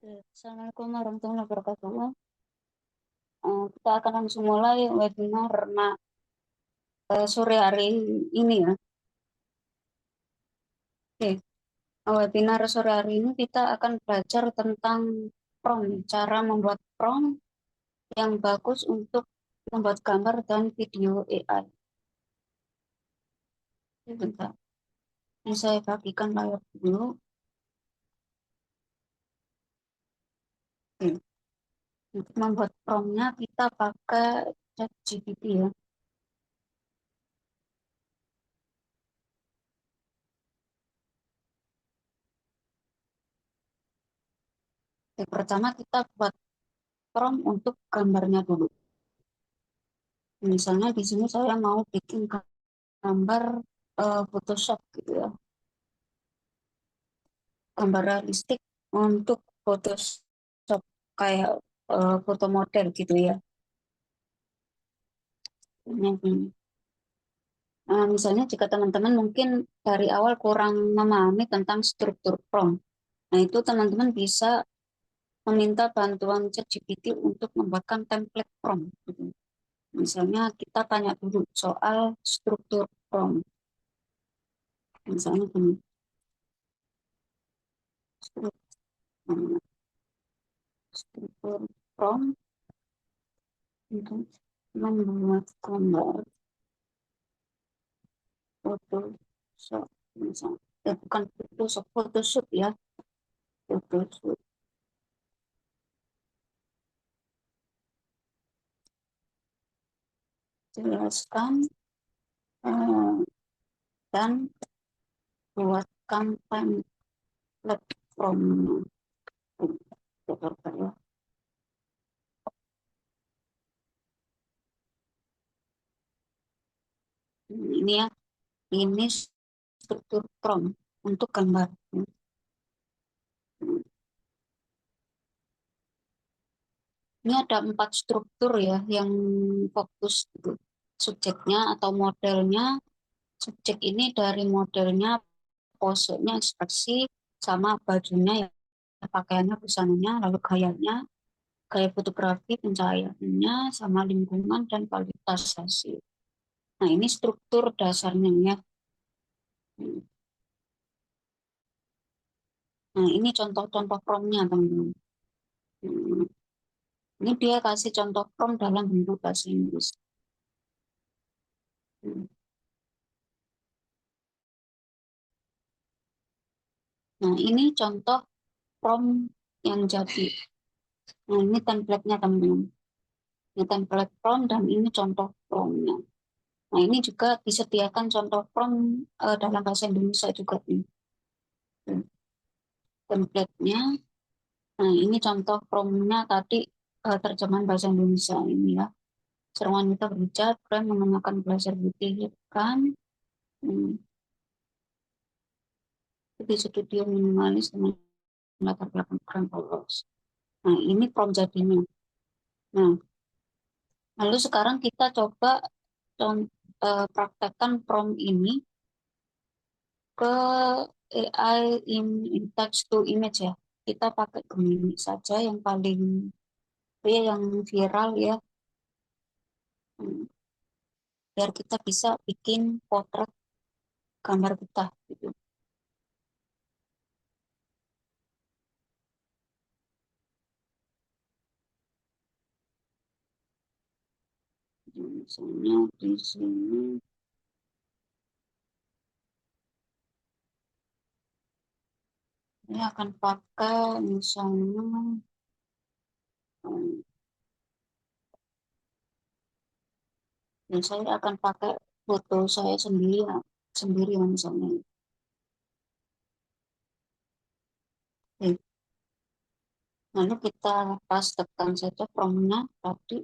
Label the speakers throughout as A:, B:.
A: Assalamualaikum warahmatullahi wabarakatuh. Kita akan langsung mulai webinar sore hari ini ya. Oke, webinar sore hari ini kita akan belajar tentang prompt, cara membuat prompt yang bagus untuk membuat gambar dan video AI. Oke, bentar. Ini saya bagikan layar dulu. Oke. Untuk membuat promptnya kita pakai ChatGPT ya. Oke, pertama kita buat prompt untuk gambarnya dulu. Misalnya di sini saya mau bikin gambar Photoshop gitu ya, gambar realistik untuk Photoshop kayak foto model gitu ya. Nah, misalnya jika teman-teman mungkin dari awal kurang memahami tentang struktur prompt, nah itu teman-teman bisa meminta bantuan ChatGPT untuk membuatkan template prompt. Gitu. Misalnya kita tanya dulu soal struktur prompt. Misalnya gini, struktur prompt untuk membuat gambar Photoshop misalnya. Bukan Photoshop, Photoshop ya, Photoshop. Jelaskan eh, dan buatkan template from ya. Ini ya, ini struktur prompt untuk gambar. Ini ada 4 struktur ya yang fokus gitu. Subjeknya atau modelnya, subjek ini dari modelnya, posenya, ekspresi, sama bajunya ya, pakaiannya, busananya, lalu gayanya, gaya fotografi, pencahayaannya, sama lingkungan dan kualitas hasil. Nah, ini struktur dasarnya ya. Nah, ini contoh-contoh prompt-nya, teman-teman. Hmm, Ini dia kasih contoh prompt dalam bentuk bahasa Inggris. Hmm, Nah, ini contoh prompt yang jadi. Nah, ini template-nya, teman-teman. Ini template prompt dan ini contoh prompt-nya. Nah, ini juga disediakan contoh prompt dalam bahasa Indonesia juga nih. Hmm, Template-nya. Nah, ini contoh prompt-nya tadi terjemahan bahasa Indonesia ini ya. Seruan kita berbicara, keren mengenakan blazer putih kan. Hmm, di studio minimalis dengan latar belakang keren polos. Nah, ini prompt jadinya. Nah, lalu sekarang kita coba praktekkan prompt ini ke AI in text to image ya. Kita pakai Gemini saja yang paling yang viral ya. Hmm, Biar kita bisa bikin potret gambar kita gitu. Misalnya di sini ini akan pakai misalnya hmm, saya akan pakai foto saya sendiri ya, sendiri ya misalnya. Oke. Lalu kita pastekan saja promnya tadi.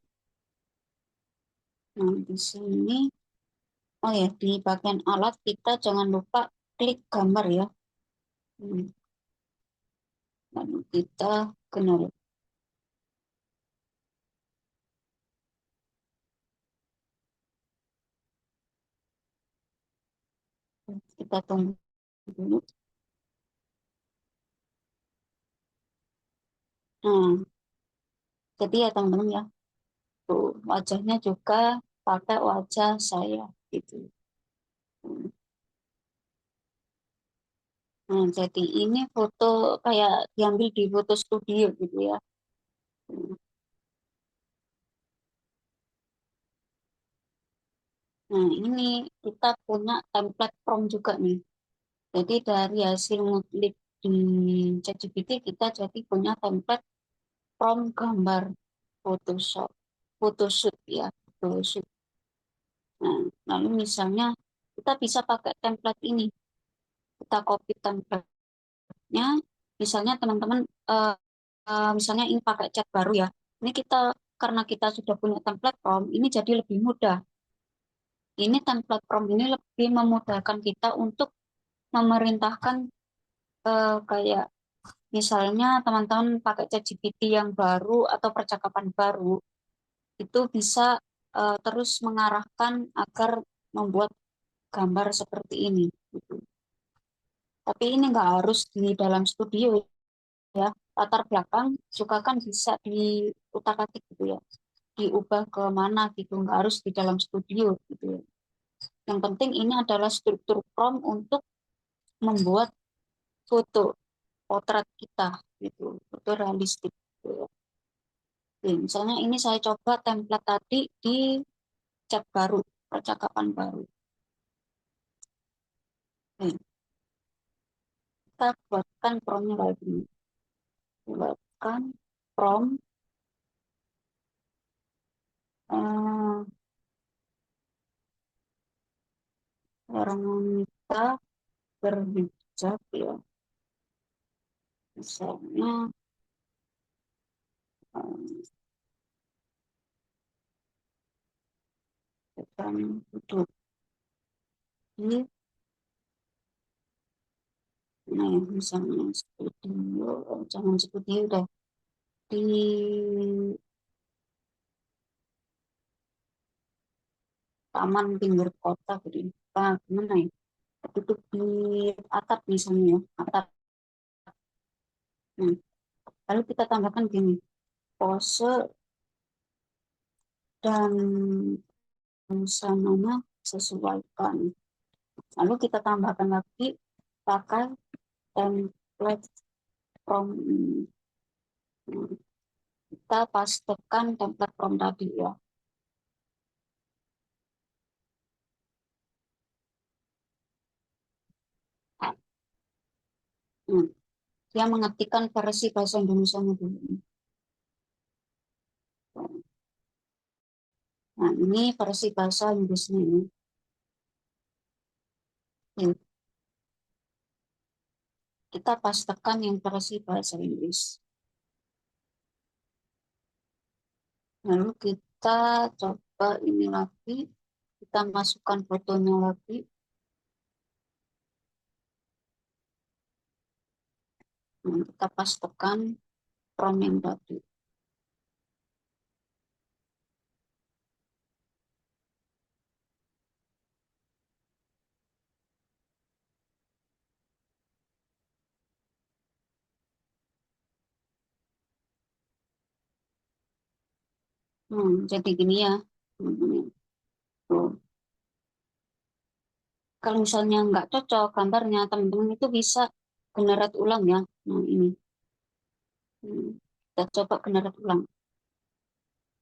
A: Nah, di sini, oh ya, di bagian alat kita jangan lupa klik gambar ya. Hmm, Lalu kita kenal, kita tunggu dulu. Nah, jadi ya teman-teman ya, tuh wajahnya juga pakai wajah saya gitu. Nah, jadi ini foto kayak diambil di foto studio gitu ya. Nah, ini kita punya template prompt juga nih. Jadi dari hasil ngulik di ChatGPT kita jadi punya template prompt gambar Photoshop, photoshoot ya, photoshoot. Nah, lalu misalnya kita bisa pakai template ini. Kita copy template-nya. Misalnya teman-teman misalnya ini pakai chat baru ya. Ini kita karena kita sudah punya template prompt, ini jadi lebih mudah. Ini template prompt ini lebih memudahkan kita untuk memerintahkan kayak misalnya teman-teman pakai ChatGPT yang baru atau percakapan baru, itu bisa terus mengarahkan agar membuat gambar seperti ini. Gitu. Tapi ini nggak harus di dalam studio ya. Latar belakang juga kan bisa diutak-atik gitu ya. Diubah ke mana gitu, nggak harus di dalam studio gitu ya. Yang penting ini adalah struktur prompt untuk membuat foto potret kita gitu, foto realistik. Gitu ya. Oke, misalnya ini saya coba template tadi di chat baru, percakapan baru. Oke, kita buatkan prompt lagi. Buatkan prompt eh, orang wanita berhijab ya. Misalnya sedang duduk di, nah misalnya studio, jangan studio deh, di taman pinggir kota gitu. Nah, gimana ya? Duduk di atap misalnya ya, atap. Nah, lalu kita tambahkan gini, pose dan busananya sesuaikan. Lalu kita tambahkan lagi pakai template from ini. Nah, kita pastekan template from tadi ya. Nah, dia mengetikkan versi bahasa Indonesia dulu. Nah, ini versi bahasa Inggrisnya ini. Ya, kita pastekan yang versi bahasa Inggris. Lalu kita coba ini lagi, kita masukkan fotonya lagi. Nah, kita pastekan prompt yang tadi. Jadi gini ya. Tuh. Kalau misalnya nggak cocok gambarnya, teman-teman itu bisa generate ulang ya. Nah, ini. Hmm, Kita coba generate ulang.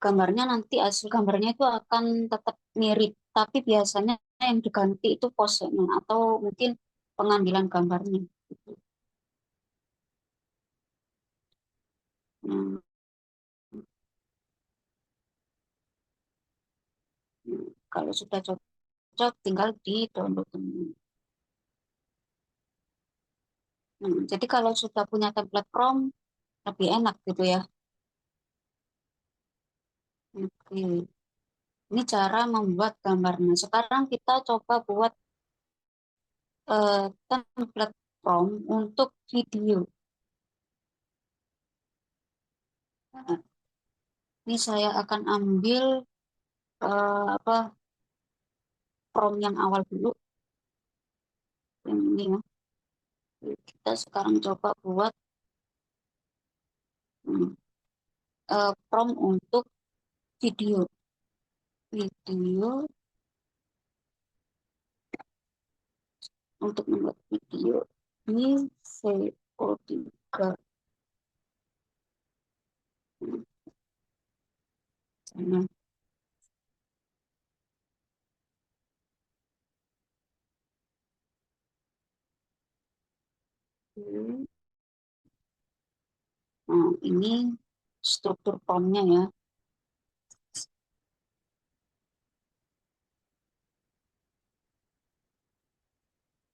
A: Gambarnya nanti hasil gambarnya itu akan tetap mirip, tapi biasanya yang diganti itu posenya atau mungkin pengambilan gambarnya. Gitu. Nah, kalau sudah cocok, tinggal di download. Jadi kalau sudah punya template prompt, lebih enak gitu ya. Oke. Ini cara membuat gambarnya. Sekarang kita coba buat template prompt untuk video. Nah, ini saya akan ambil apa prompt yang awal dulu. Yang ini ya. Kita sekarang coba buat Hmm. Prompt untuk video. Video untuk membuat video di VO3. Nah, ini struktur promptnya ya.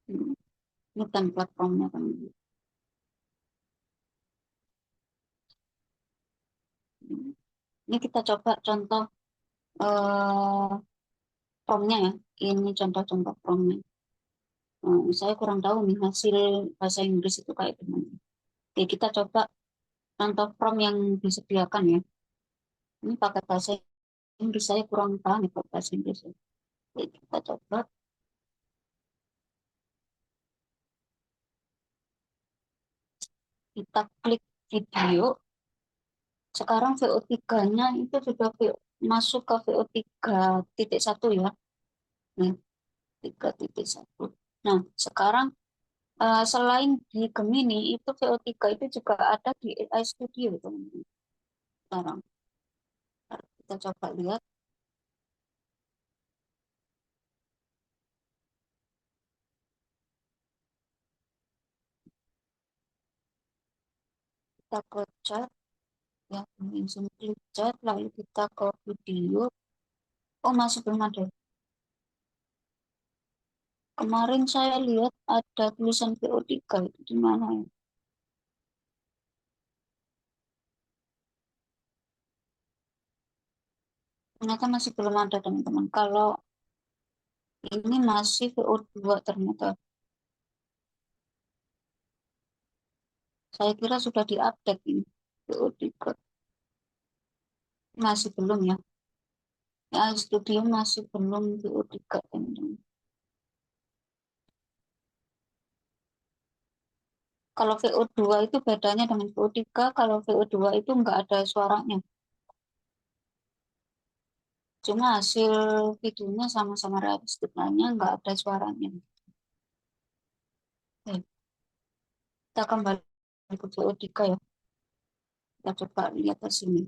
A: Hmm, Ini template promptnya kan. Ini kita coba contoh eh, promptnya ya. Ini contoh-contoh promptnya. Saya kurang tahu nih hasil bahasa Inggris itu kayak gimana. Oke, kita coba contoh prompt yang disediakan ya. Ini pakai bahasa Inggris, saya kurang paham nih kalau bahasa Inggris ya. Oke, kita coba, kita klik video. Sekarang VO3-nya itu sudah masuk ke VO3.1 ya. Nih, 3.1. Nah, sekarang selain di Gemini, itu VO3 itu juga ada di AI Studio, teman-teman. Sekarang kita coba lihat, kita ke chat, ya, langsung klik chat, lalu kita ke video. Oh, masih belum ada. Kemarin saya lihat ada tulisan VO3 itu di mana ya? Ternyata masih belum ada, teman-teman. Kalau ini masih VO2 ternyata. Saya kira sudah diupdate ini. VO3 masih belum ya. Ya, studio masih belum VO3, teman-teman. Kalau VO2 itu bedanya dengan VO3, kalau VO2 itu nggak ada suaranya. Cuma hasil videonya sama-sama realistik, hanya nggak ada suaranya. Oke, kita kembali ke VO3 ya. Kita coba lihat ke sini.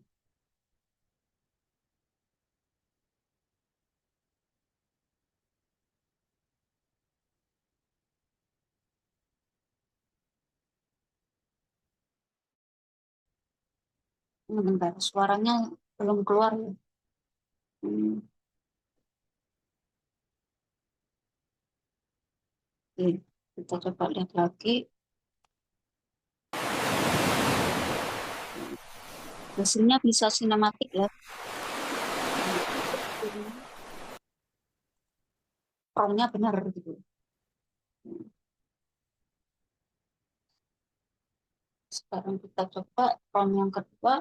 A: Ini bentar, suaranya belum keluar ya. Hmm, oke, kita coba lihat lagi. Hasilnya bisa sinematik ya. Promnya benar gitu. Sekarang kita coba prom yang kedua.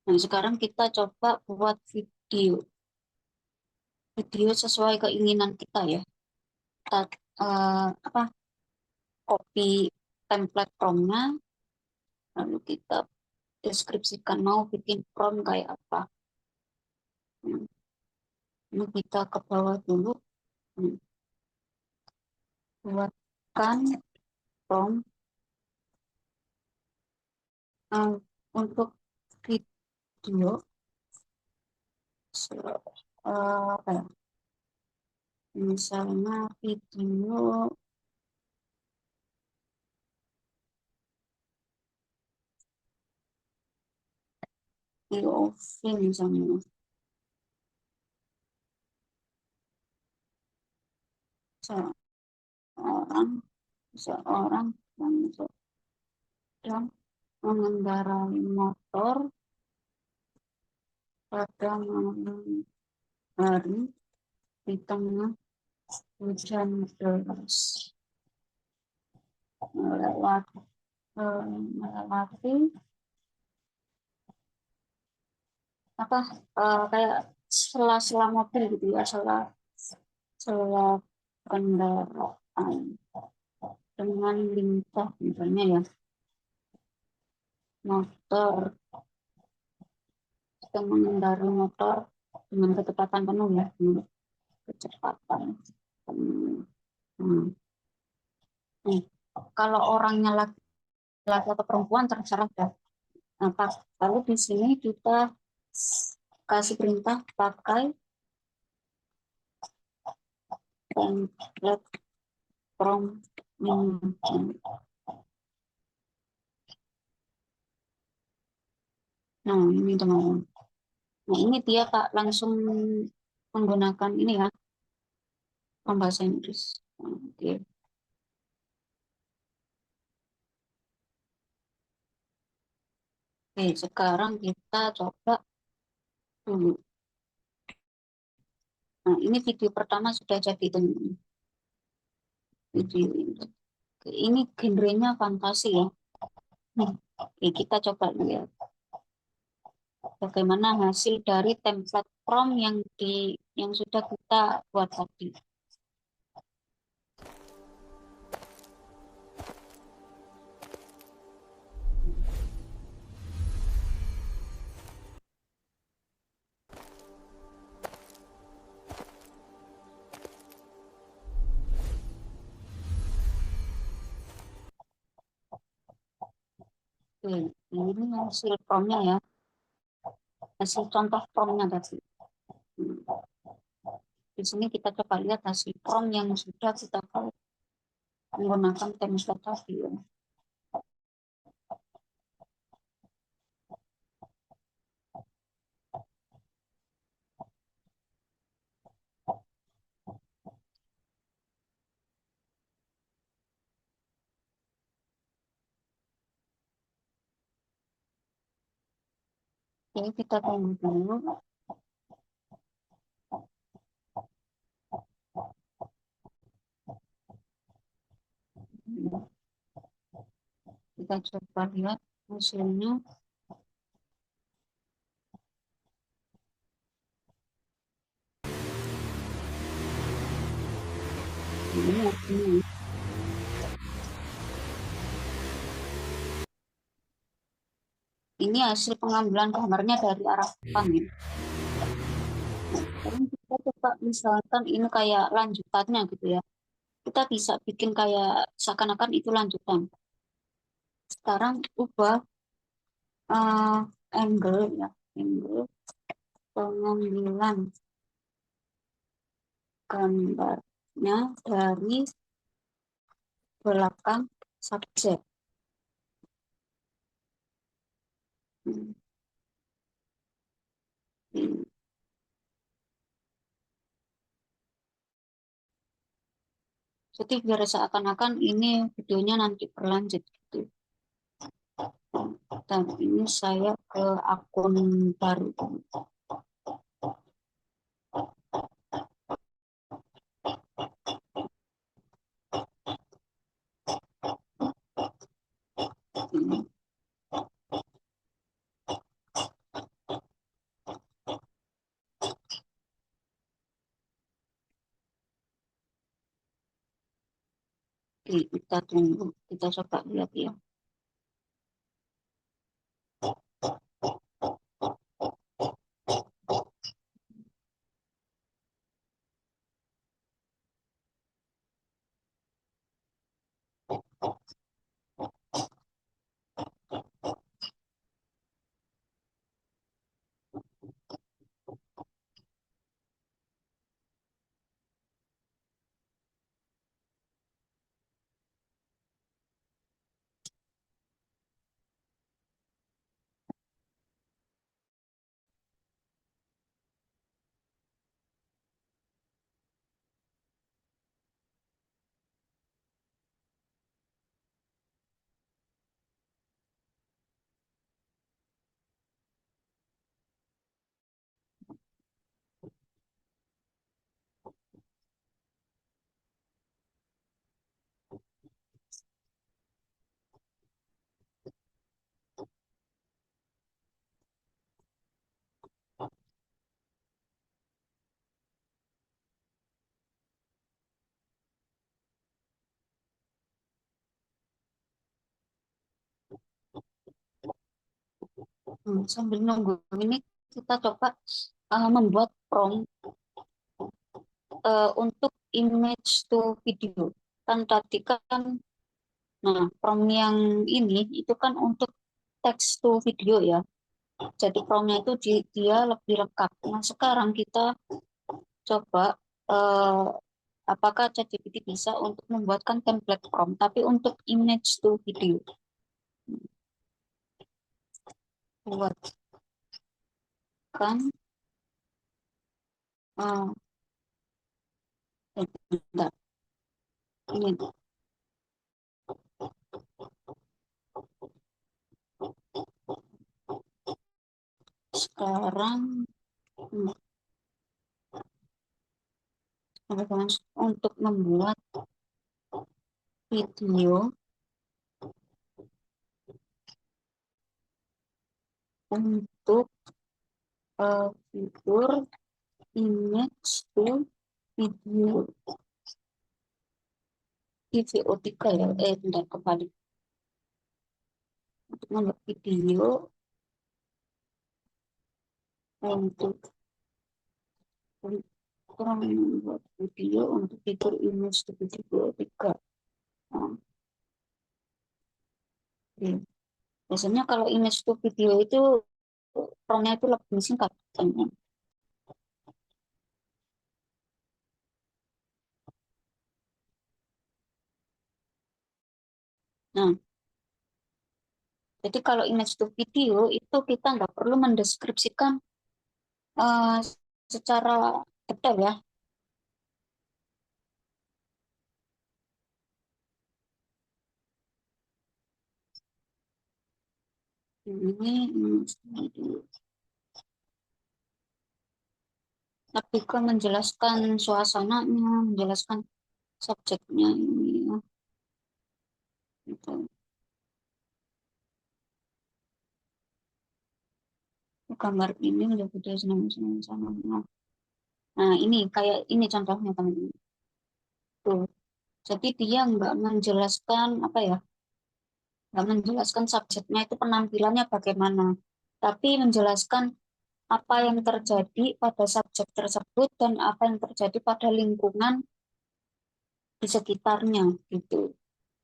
A: Nah, sekarang kita coba buat video. Video sesuai keinginan kita ya. Kita apa, copy template promnya, lalu kita deskripsikan mau bikin prom kayak apa. Hmm, Ini kita ke bawah dulu. Hmm, Buatkan prom eh, untuk video. Apa ya? Misalnya video POV misalnya. Seorang seorang yang sedang mengendarai motor pada malam hari di tengah hujan deras melewati melewati apa kayak sela-sela mobil gitu ya, sela sela kendaraan dengan lincah, misalnya ya, motor, sedang mengendarai motor dengan kecepatan penuh ya, dengan kecepatan penuh. Hmm. Nih, kalau orangnya laki-laki atau perempuan terserah ya. Nah, lalu di sini kita kasih perintah pakai template prompt. Nah, ini teman-teman. Nah, ini dia Kak langsung menggunakan ini ya, bahasa Inggris. Oke. Oke, sekarang kita coba dulu. Nah, ini video pertama sudah jadi teman-teman. Video ini. Oke, ini genrenya fantasi ya. Oke, kita coba lihat bagaimana hasil dari template prompt yang sudah kita buat tadi. Oke, ini hasil promptnya ya, hasil contoh promptnya tadi. Di sini kita coba lihat hasil prompt yang sudah kita buat menggunakan template tadi ya. Oke, kita tunggu dulu. Kita coba lihat hasilnya. Ini hasil pengambilan gambarnya dari arah depan ya. Sekarang kita coba misalkan ini kayak lanjutannya gitu ya. Kita bisa bikin kayak seakan-akan itu lanjutan. Sekarang ubah eh, angle ya, angle pengambilan gambarnya dari belakang subjek. Hmm, ini. Jadi biar seakan-akan ini videonya nanti berlanjut gitu. Dan ini saya ke akun baru. Ini. Oke, kita tunggu, kita coba lihat ya. Sambil nunggu ini kita coba membuat prompt untuk image to video. Kan tadi kan, nah prompt yang ini itu kan untuk text to video ya. Jadi promptnya itu dia lebih lengkap. Nah sekarang kita coba eh, apakah ChatGPT bisa untuk membuatkan template prompt, tapi untuk image to video. Buatkan uh, bentar, ini sekarang hmm, untuk membuat video untuk fitur image to video di VO3 ya, bentar kembali untuk membuat video untuk kurang membuat video untuk fitur image to video 3. Nah, oke. Biasanya kalau image to video itu promptnya itu lebih singkat kan. Nah, jadi kalau image to video itu kita nggak perlu mendeskripsikan eh, secara detail ya. Ini image to video. Lebih ke menjelaskan suasananya, menjelaskan subjeknya ini ya. Gitu. Gambar ini udah video sama. Nah, ini kayak ini contohnya teman-teman. Tuh. Jadi dia nggak menjelaskan apa ya, nggak menjelaskan subjeknya itu penampilannya bagaimana, tapi menjelaskan apa yang terjadi pada subjek tersebut dan apa yang terjadi pada lingkungan di sekitarnya gitu.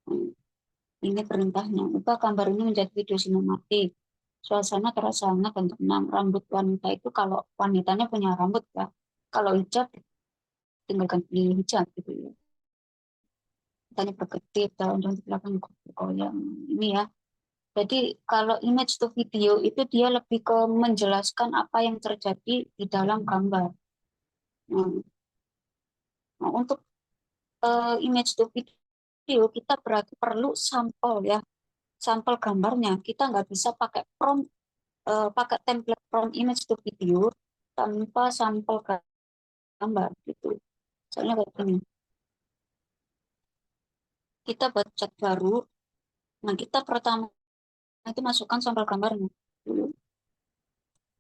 A: Hmm, Ini perintahnya. Ubah gambar ini menjadi video sinematik. Suasana terasa hangat dan tenang. Rambut wanita itu kalau wanitanya punya rambut ya. Kalau hijab tinggalkan di hijab gitu ya. Tanya berkedip, daun-daun di belakang goyang. Ini ya. Jadi kalau image to video itu dia lebih ke menjelaskan apa yang terjadi di dalam gambar. Nah, untuk image to video kita berarti perlu sampel ya, sampel gambarnya. Kita nggak bisa pakai prompt, pakai template prompt image to video tanpa sampel gambar gitu. Soalnya kayak gini, kita buat chat baru, nah kita pertama itu masukkan sampel gambarnya dulu.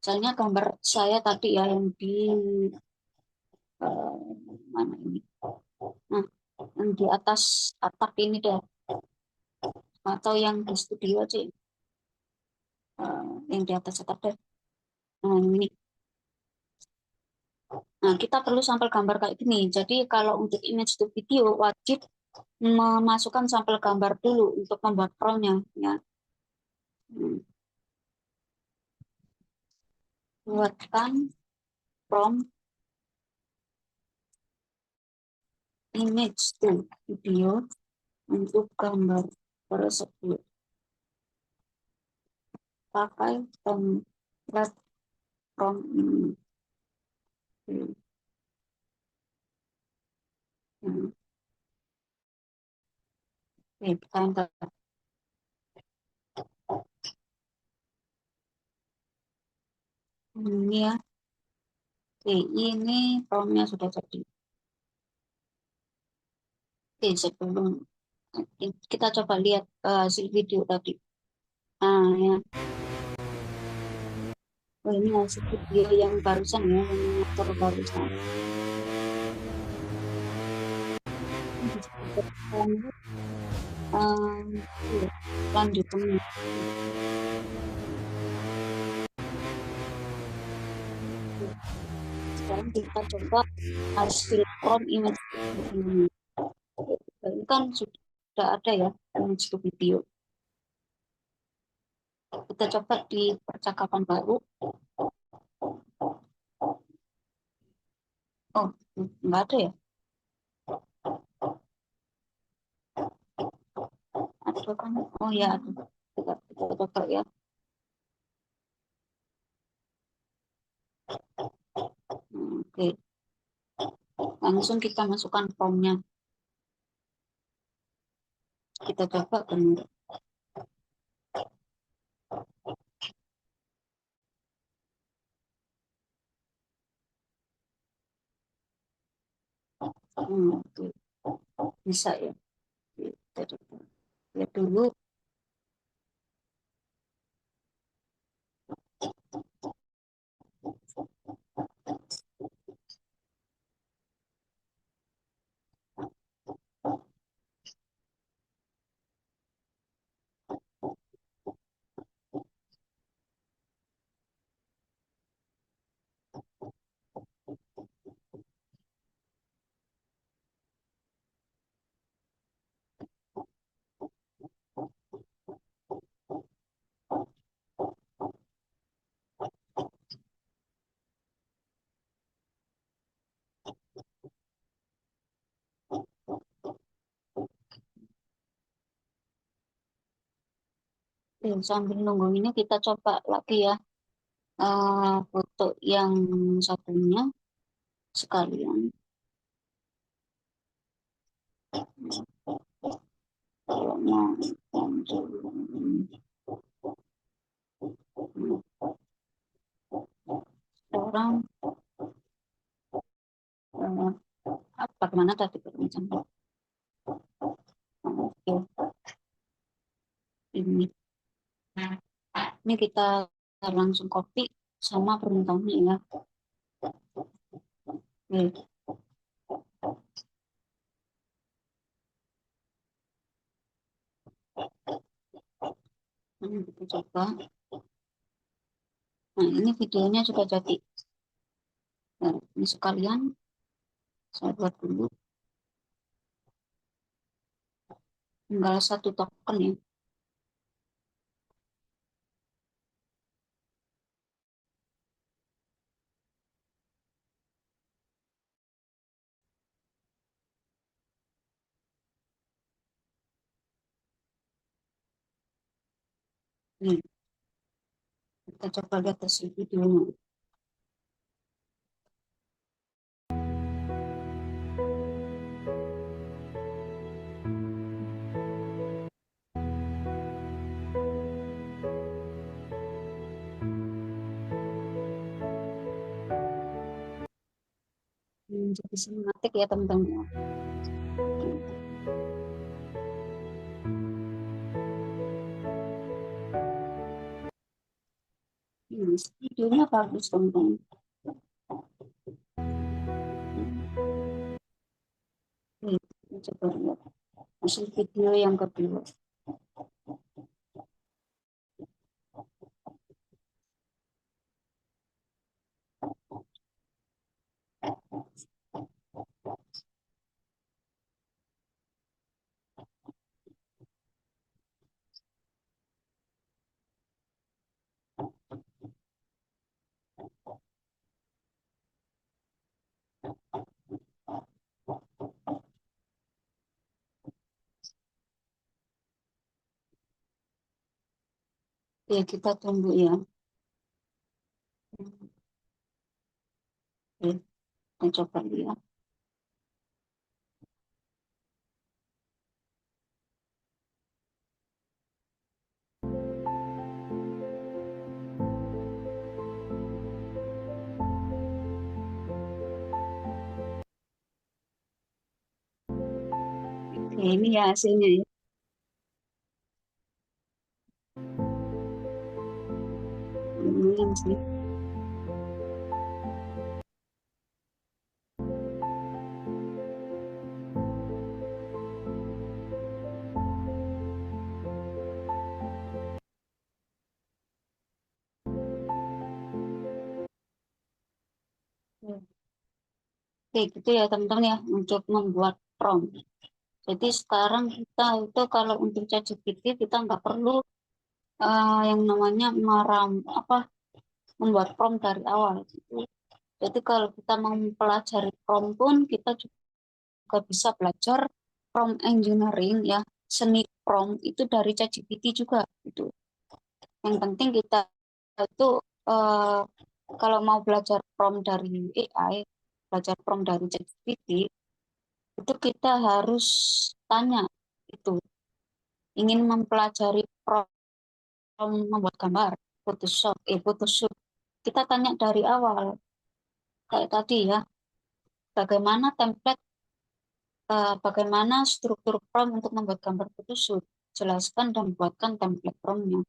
A: Misalnya gambar saya tadi ya yang di eh, mana ini, nah yang di atas atap ini deh, atau yang di studio aja, yang di atas atap deh. Nah ini, nah kita perlu sampel gambar kayak gini. Jadi kalau untuk image to video wajib memasukkan sampel gambar dulu untuk membuat prompt-nya ya. Hmm, Buatkan prompt image to video untuk gambar tersebut. Pakai template prompt ini. Hmm, kita ini ya. Oke, ini prompt-nya sudah jadi. Oke, sebelum kita coba lihat hasil video tadi. Nah, ya. Oh, ini hasil video yang barusan ya, yang motor barusan. Ini disebutkan, iya, lanjut teman. sekarang kita coba hasil from image ini. Ini kan sudah ada ya image to video. Kita coba di percakapan baru. Oh, nggak ada ya? Ada kan? Oh ya, ada. Kita coba ya. Oke, langsung kita masukkan formnya. Kita coba benar. Oke. Bisa ya. Kita coba lihat dulu. Sambil nunggu ini kita coba lagi ya, foto yang satunya sekalian. Kalau mau orang bagaimana tadi permasalahan? Oke, ini ini kita langsung copy sama permintaannya ya. Oke, kita coba. Nah, ini videonya sudah jadi. Nah, ini sekalian saya buat dulu. Tinggal satu token ya. Nih, kita coba lihat hasil videonya. Jadi sinematik ya teman-teman. Videonya bagus teman-teman. Kita coba lihat hasil video yang kedua. Ya, kita tunggu ya. Oke, kita coba lihat. Oke, ini ya hasilnya ya. Lumayan sih. Oke, gitu ya teman-teman ya untuk membuat prompt. Jadi sekarang kita itu kalau untuk ChatGPT kita nggak perlu yang namanya membuat prompt dari awal gitu. Jadi kalau kita mau mempelajari prompt pun kita juga bisa belajar prompt engineering ya, seni prompt itu dari ChatGPT juga gitu. Yang penting kita itu eh, kalau mau belajar prompt dari AI, belajar prompt dari ChatGPT, itu kita harus tanya itu ingin mempelajari prompt membuat gambar Photoshop kita tanya dari awal kayak tadi ya bagaimana template bagaimana struktur prompt untuk membuat gambar Photoshop jelaskan dan buatkan template promptnya.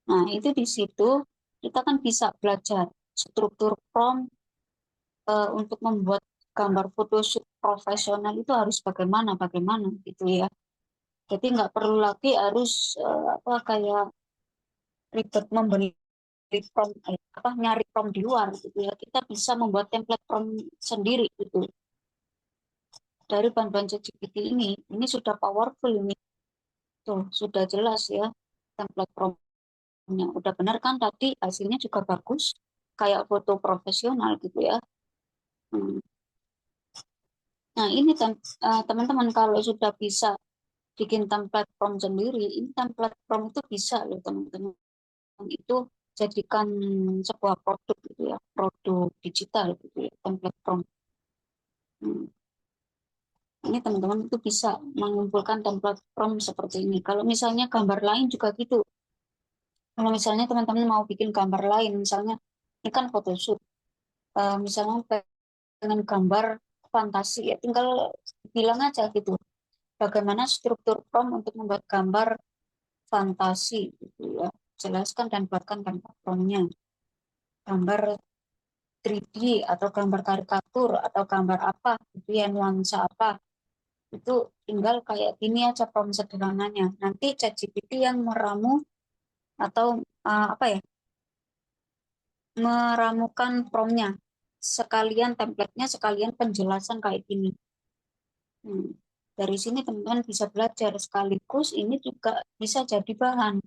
A: Nah itu di situ kita kan bisa belajar struktur prompt untuk membuat gambar Photoshop profesional itu harus bagaimana bagaimana gitu ya. Jadi nggak perlu lagi harus apa kayak ribet membeli prompt nyari prompt di luar gitu ya. Kita bisa membuat template prompt sendiri gitu. Dari bantuan ChatGPT ini sudah powerful ini. Tuh, sudah jelas ya template promptnya. Udah benar kan tadi hasilnya juga bagus kayak foto profesional gitu ya. Hmm. Nah, ini teman-teman kalau sudah bisa bikin template prompt sendiri, ini template prompt itu bisa loh teman-teman. Itu jadikan sebuah produk gitu ya, produk digital gitu ya, template prompt. Hmm. Ini teman-teman itu bisa mengumpulkan template prompt seperti ini. Kalau misalnya gambar lain juga gitu. Kalau misalnya teman-teman mau bikin gambar lain, misalnya ini kan Photoshop, misalnya pengen gambar fantasi, ya tinggal bilang aja gitu. Bagaimana struktur prompt untuk membuat gambar fantasi gitu ya. Jelaskan dan buatkan gambar promptnya. Gambar 3D atau gambar karikatur atau gambar apa gitu ya, nuansa apa itu tinggal kayak gini aja prompt sederhananya. Nanti ChatGPT yang meramu atau apa ya, meramukan promptnya. Sekalian template-nya, sekalian penjelasan kayak gini. Hmm. Dari sini teman-teman bisa belajar sekaligus ini juga bisa jadi bahan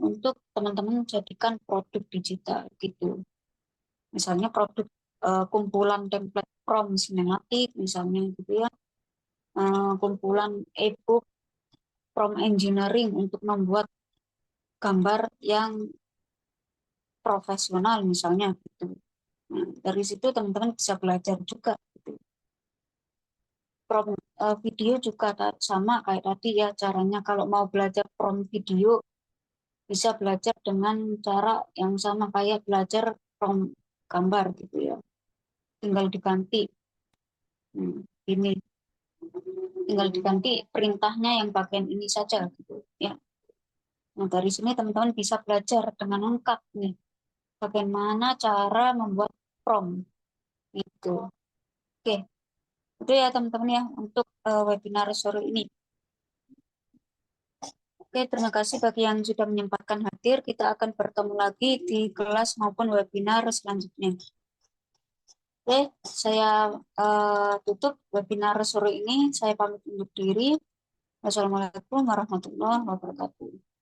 A: untuk teman-teman jadikan produk digital gitu. Misalnya produk kumpulan template prompt sinematik misalnya gitu ya. Kumpulan e-book prompt engineering untuk membuat gambar yang profesional misalnya gitu. Nah, dari situ teman-teman bisa belajar juga gitu. Prompt video juga sama kayak tadi ya caranya kalau mau belajar prompt video bisa belajar dengan cara yang sama kayak belajar prompt gambar gitu ya. Tinggal diganti ini tinggal diganti perintahnya yang bagian ini saja gitu ya. Nah, dari sini teman-teman bisa belajar dengan lengkap nih bagaimana cara membuat prompt itu. Oke, itu ya teman-teman ya untuk webinar sore ini. Oke, terima kasih bagi yang sudah menyempatkan hadir. Kita akan bertemu lagi di kelas maupun webinar selanjutnya. Oke, saya tutup webinar sore ini. Saya pamit undur diri. Wassalamualaikum warahmatullahi wabarakatuh.